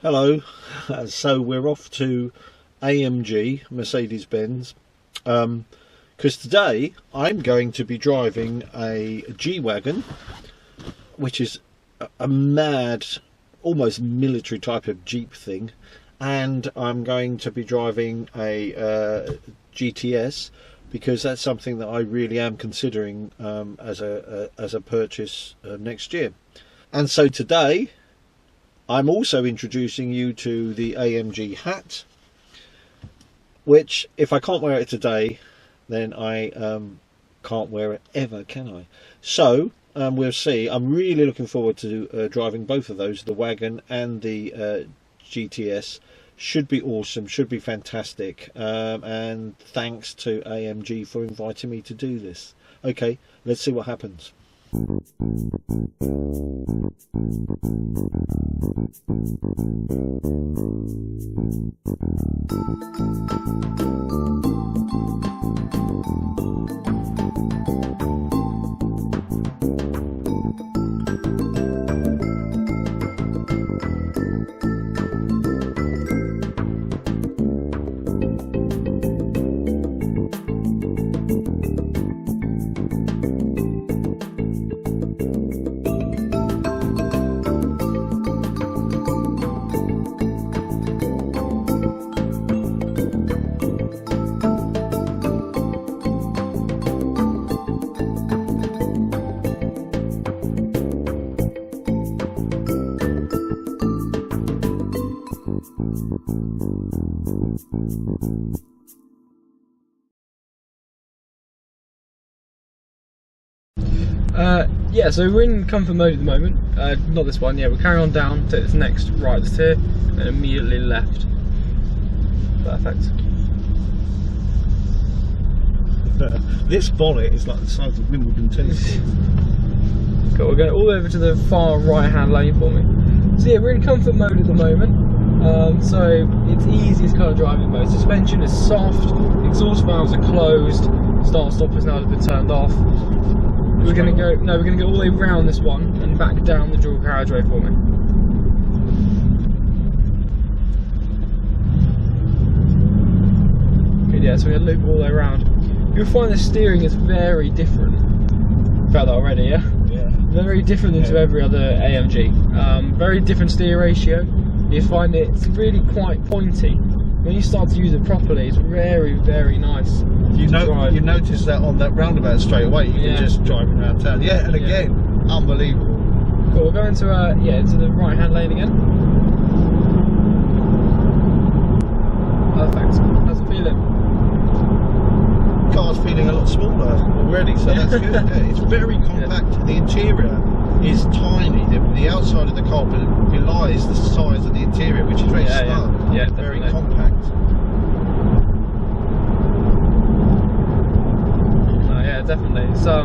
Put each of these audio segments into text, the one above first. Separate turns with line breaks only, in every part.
Hello, so we're off to AMG, Mercedes Benz, because today I'm going to be driving a G-Wagon, which is a mad, almost military type of Jeep thing, and I'm going to be driving a GTS because that's something that I really am considering as a purchase next year. And so today I'm also introducing you to the AMG hat, which if I can't wear it today, then I can't wear it ever, can I? So we'll see. I'm really looking forward to driving both of those, the wagon and the GTS. Should be awesome, should be fantastic, and thanks to AMG for inviting me to do this. Okay, let's see what happens.
Yeah, so we're in comfort mode at the moment. Not this one, yeah, we'll carry on down to this next right that's here, and then immediately left. Perfect.
This bonnet is like the size of Wimbledon tennis.
Cool, we're going all over to the far right hand lane for me. So yeah, we're in comfort mode at the moment. So it's easiest kind of driving mode. Suspension is soft, exhaust valves are closed, start stop has now been turned off. We're going to go all the way round this one and back down the dual carriageway for me. Okay, yeah, so we're going to loop all the way around. You'll find the steering is very different. Felt that already, yeah?
Yeah.
Very different than to every other AMG. Very different steer ratio. You find it's really quite pointy. When you start to use it properly, it's very, very nice.
You notice that on that roundabout straight away. You can just drive around town. Yeah, and again, unbelievable.
Cool. We're going to into the right hand lane again. Perfect. How's it feeling?
Car's feeling a lot smaller already, so that's good. Yeah, it's very compact. The interior is tiny. The outside of the car belies the size of the interior, which is very snug.
Yeah,
very compact.
Definitely. It's the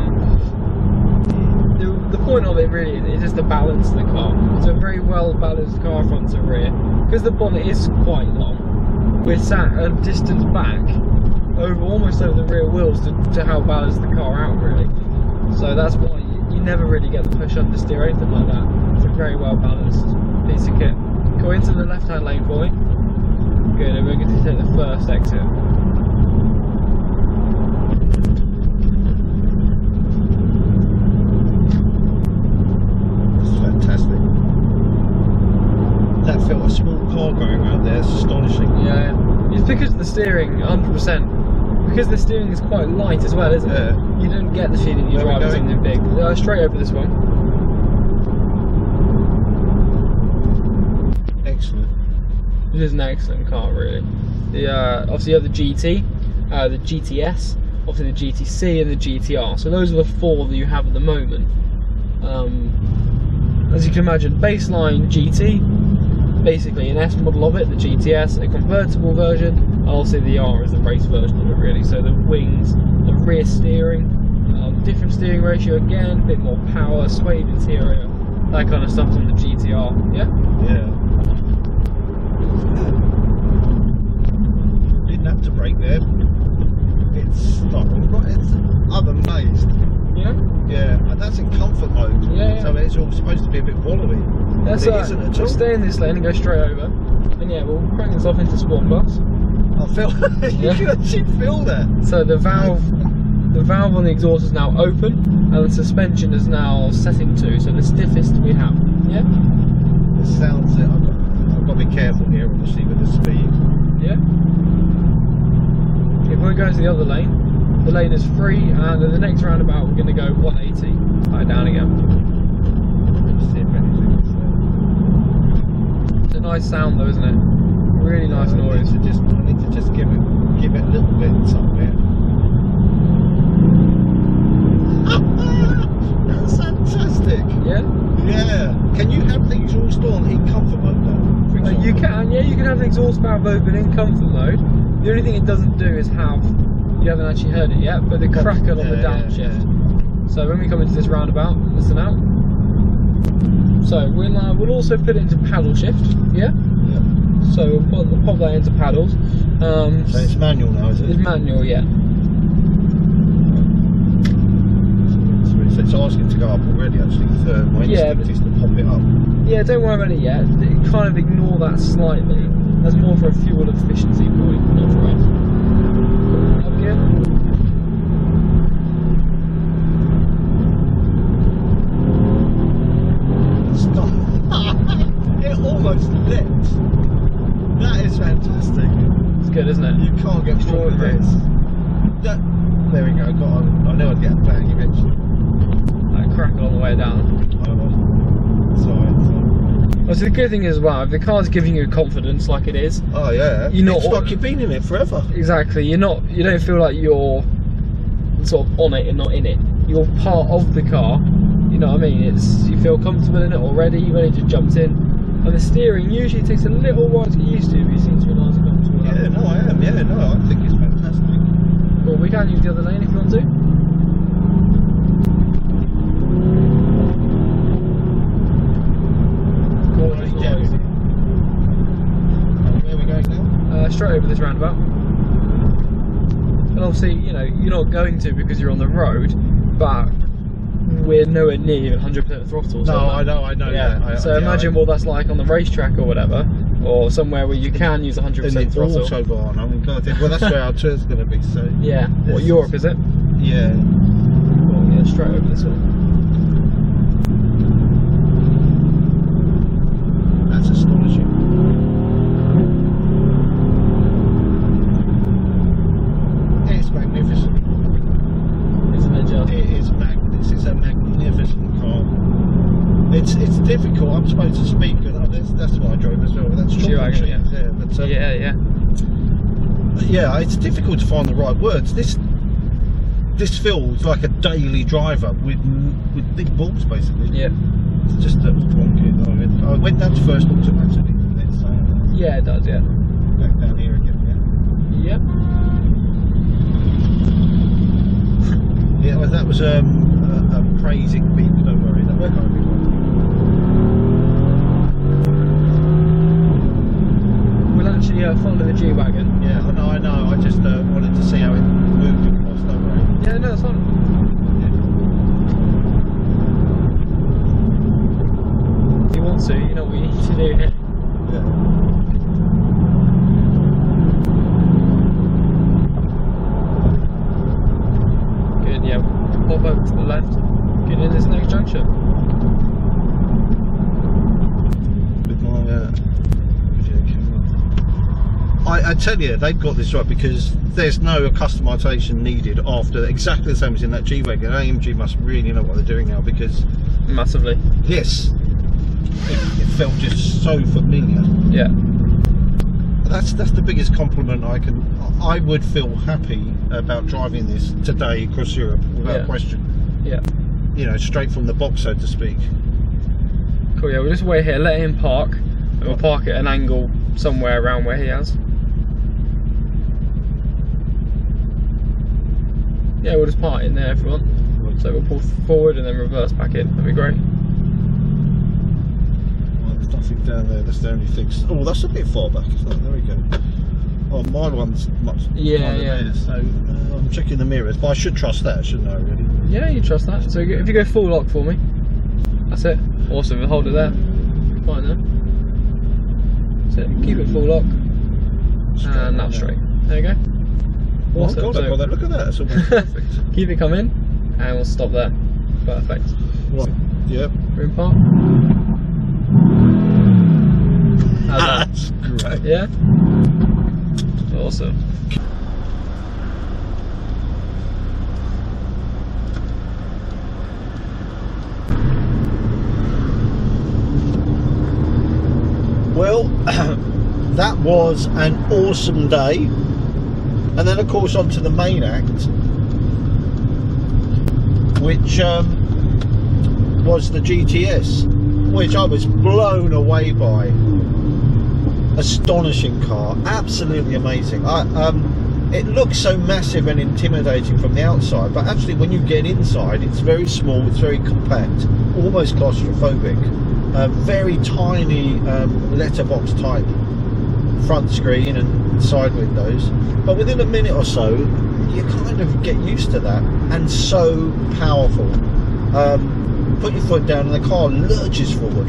point of it really is just the balance of the car. It's a very well balanced car front to rear. Because the bonnet is quite long, we're sat a distance back almost over the rear wheels to how balanced the car out really. So that's why you never really get the push understeer or anything like that. It's a very well balanced piece of kit. Go into the left hand lane for me. Good, and we're going to take the first exit.
That felt a small car going around there, it's astonishing.
Yeah, it's because of the steering, 100%. Because the steering is quite light as well, isn't it? You don't get the feeling you're driving something big. Straight over this one.
Excellent.
It is an excellent car, really. Obviously you have the GT, the GTS, obviously the GTC and the GTR. So those are the four that you have at the moment. As you can imagine, baseline GT, basically an S model of it, the GTS, a convertible version, and also the R is the race version of it really. So the wings, the rear steering, different steering ratio again, a bit more power, suede interior, that kind of stuff on the GTR, yeah?
Yeah. Didn't have to brake there. It's like, I'm amazed.
Yeah?
Yeah, and that's in comfort mode.
Yeah.
So it's all supposed to be a bit wallowy.
That's
it isn't at
we'll
all.
stay in this lane and go straight over. And yeah, we'll crank this off into Sport Plus.
I feel you can actually feel that.
So the valve on the exhaust is now open, and the suspension is now setting to, so the stiffest we have. Yeah.
It sounds. I've got to be careful here, obviously, with the speed.
Yeah. If we go into the other lane, the lane is free, and at the next roundabout we're going to go 180. Back down again.
Let's see if anything's there.
It's a nice sound though, isn't it? Really nice noise.
I need to just give it a little bit somewhere. That's fantastic.
Yeah.
Yeah. Can you have the exhaust on in comfort mode though? For example?
You can. Yeah, you can have the exhaust valve open in comfort mode. The only thing it doesn't do is have. You haven't actually heard it yet, but the crackle on the downshift. So when we come into this roundabout, listen out. So we'll also put it into paddle shift. Yeah.
Yeah.
So we'll pop that into paddles.
So it's manual now, is it?
It's manual, yeah.
So it's asking to go up already, actually. My instinct is to pop it up.
Yeah, don't worry about it yet. Kind of ignore that slightly. That's more for a fuel efficiency point, not for us. Up again.
Stop. It almost leapt. That is fantastic.
It's good, isn't it?
You can't get wrong with this. There we go. I know I'd get a bang eventually.
That crackle on the way down.
Sorry.
Well, so the good thing is, well, if the car's giving you confidence like it is.
Oh yeah. It's like you've been in it forever.
Exactly. You don't feel like you're sort of on it and not in it. You're part of the car. You know what I mean? You feel comfortable in it already. You've only just jumped in. And the steering usually takes a little while to get used to, but you seem to be nice and comfortable.
Yeah, no, I am. Yeah, no, I think it's fantastic.
Well, we can use the other lane if you want to.
Where are we going now?
Straight over this roundabout. And obviously, you know, you're not going to because you're on the road, but we're nowhere near even 100% throttle.
No, I know.
Yeah. So imagine what that's like on the racetrack or whatever, or somewhere where you can use 100% throttle.
Autobahn. I mean, God, well, that's where our tour's going to be. So
yeah. What, Europe is it?
Yeah.
Well, yeah, straight over this one.
That's astonishing. It's magnificent.
Isn't it just?
This is a magnificent car. It's difficult. I'm supposed to speak, but that's what I drove as well. That's
G-Wagon, yeah.
But, yeah, it's difficult to find the right words. This feels like a daily driver with big balls, basically.
Yeah.
It's just wonky. I went down to first automatically.
Yeah, it does. Yeah.
Back down here again.
Yeah.
Yep. Yeah, well, that was a praising beep. Don't worry, that was going to be one.
We'll actually follow the G-Wagon.
Yeah, I know. I just wanted to see how it moved across. Don't worry.
Yeah, no, it's fine. If you want to, you know what you need to do here.
Yeah.
Good, yeah. Pop over to the left. Get in this next junction.
With my video camera. I tell you, they've got this right because there's no customization needed after exactly the same as in that G-Wagon. AMG must really know what they're doing now because
Massively.
this it felt just so familiar.
Yeah.
That's the biggest compliment I would feel happy about driving this today across Europe without question.
Yeah.
You know, straight from the box, so to speak.
Cool, yeah, we'll just wait here, let him park, and we'll park at an angle somewhere around where he has. Yeah, we'll just park in there if we want. So we'll pull forward and then reverse back in, that'd be great.
There's nothing down there, that's the only thing. Oh, that's a bit far back, isn't it? There we go. Oh, my one's much
yeah.
There, so I'm checking the mirrors, but I should trust that, shouldn't I, really?
Yeah, you trust that. So if you go full lock for me. That's it. Awesome. We'll hold it there. Fine there. That's it. Keep it full lock. And nav straight. There you go. Awesome.
Oh God, look at that. That's almost perfect.
Keep it coming, and we'll stop there. Perfect.
Right. Yep.
Room park.
That's great.
Yeah. Awesome.
Well, that was an awesome day, and then of course on to the main act, which was the GTS, which I was blown away by. Astonishing car, absolutely amazing. It looks so massive and intimidating from the outside, but actually when you get inside, it's very small, it's very compact, almost claustrophobic. Very tiny letterbox type front screen and side windows, but within a minute or so you kind of get used to that, and so powerful. Put your foot down and the car lurches forward.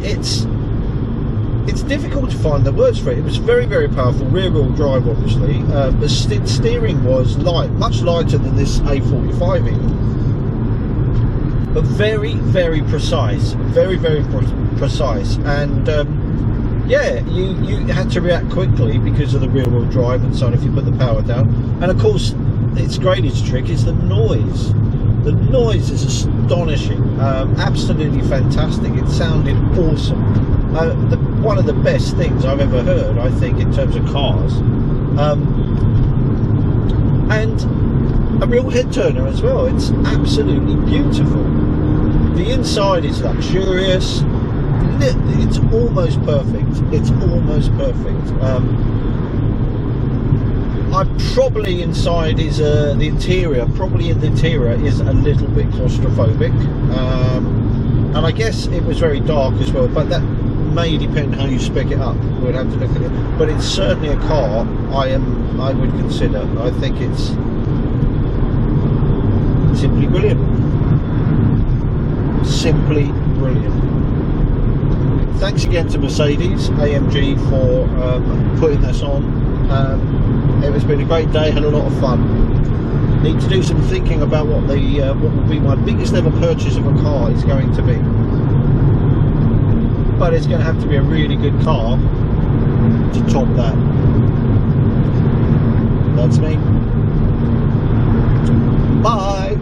It's difficult to find the words for it. It was very, very powerful, rear wheel drive obviously. The steering was light, much lighter than this A45 even, but very, very precise, very, very precise. And yeah, you had to react quickly because of the rear wheel drive and so on if you put the power down. And of course its greatest trick is the noise. The noise is astonishing, absolutely fantastic. It sounded awesome. One of the best things I've ever heard, I think, in terms of cars. And a real head turner as well. It's absolutely beautiful. The inside is luxurious. It's almost perfect. It's almost perfect. Probably inside is the interior. Probably in the interior is a little bit claustrophobic, and I guess it was very dark as well. But that may depend how you spec it up. We'd have to look at it. But it's certainly a car I would consider. I think it's simply brilliant. Simply brilliant. Thanks again to Mercedes AMG for putting this on. It's been a great day, had a lot of fun. Need to do some thinking about what will be my biggest ever purchase of a car is going to be. But it's going to have to be a really good car to top that. That's me. Bye.